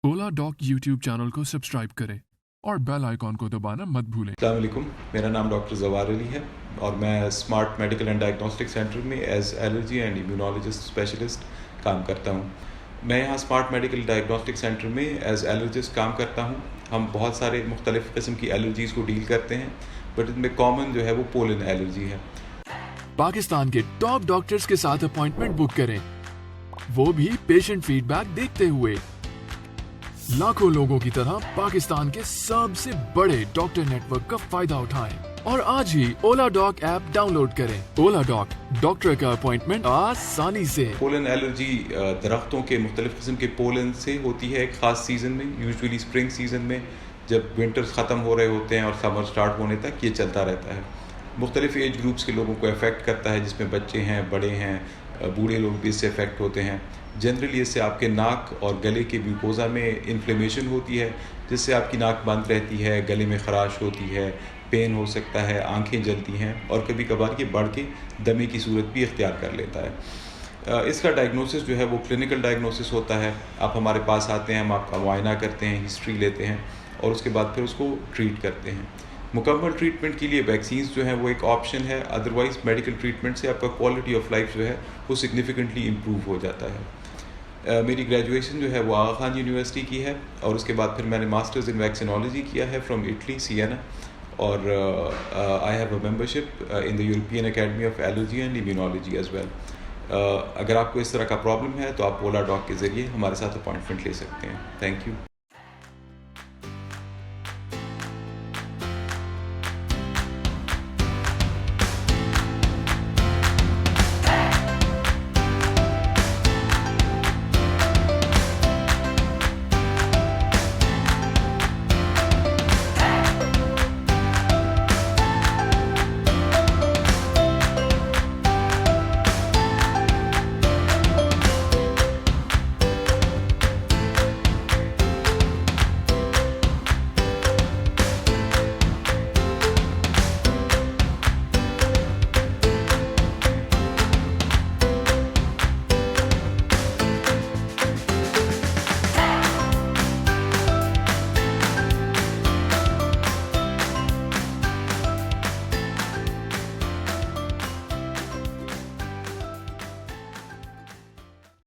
ओला dock YouTube channel को subscribe करें और बेल आइकॉन को दबाना मत भूलें। अस्सलाम वालेकुम, मेरा नाम डॉक्टर जवार अली है और मैं smart medical and diagnostic centre में as allergy and immunologist specialist काम करता हूँ। मैं यहाँ स्मार्ट मेडिकल डायग्नोस्टिक सेंटर में एज एलर्जिस्ट काम करता हूँ। हम बहुत सारे मुख्तलिफ़ किस्म की एलर्जीज़ को डील करते हैं, बट इनमें कॉमन जो है वो पोलन एलर्जी है। पाकिस्तान के टॉप डॉक्टर्स के साथ अपॉइंटमेंट बुक करें, वो भी पेशेंट फीडबैक देखते हुए। लाखों लोगों की तरह पाकिस्तान के सबसे बड़े डॉक्टर नेटवर्क का फायदा उठाएं और आज ही ओला डॉक ऐप डाउनलोड करें। ओला डॉक, डॉक्टर का अपॉइंटमेंट आसानी से। पोलन एलर्जी दरख्तों के मुख्तलिफ़ किस्म के पोलन से होती है एक ख़ास सीज़न में, यूजुअली स्प्रिंग सीज़न में, जब विंटर्स ख़त्म हो रहे होते हैं और समर स्टार्ट होने तक ये चलता रहता है। मुख्तलिफ़ एज ग्रुप्स के लोगों को अफेक्ट करता है, जिसमें बच्चे हैं, बड़े हैं, बूढ़े लोग भी इससे अफेक्ट होते हैं। जनरली इससे आपके नाक और गले के म्यूकोज़ा में इन्फ्लेमेशन होती है, जिससे आपकी नाक बंद रहती है, गले में ख़राश होती है, पेन हो सकता है, आंखें जलती हैं और कभी कभार ये बढ़ के दमे की सूरत भी इख्तियार कर लेता है। इसका डायग्नोसिस जो है वो क्लिनिकल डायग्नोसिस होता है। आप हमारे पास आते हैं, हम आपका मुआयना करते हैं, हिस्ट्री लेते हैं और उसके बाद फिर उसको ट्रीट करते हैं। मुकम्मल ट्रीटमेंट के लिए वैक्सीन्स जो हैं वो एक ऑप्शन है, अदरवाइज़ मेडिकल ट्रीटमेंट से आपका क्वालिटी ऑफ लाइफ जो है वो सिग्निफिकेंटली इम्प्रूव हो जाता है। मेरी ग्रेजुएशन जो है वो आगा खान यूनिवर्सिटी की है और उसके बाद फिर मैंने मास्टर्स इन वैक्सीनोलॉजी किया है फ्रॉम इटली, सिएना, और I have a membership in the European Academy of Allergy and Immunology as well. अगर आपको इस तरह का प्रॉब्लम है तो आप ओला डॉक के ज़रिए हमारे साथ अपॉइंटमेंट ले सकते हैं। Thank you.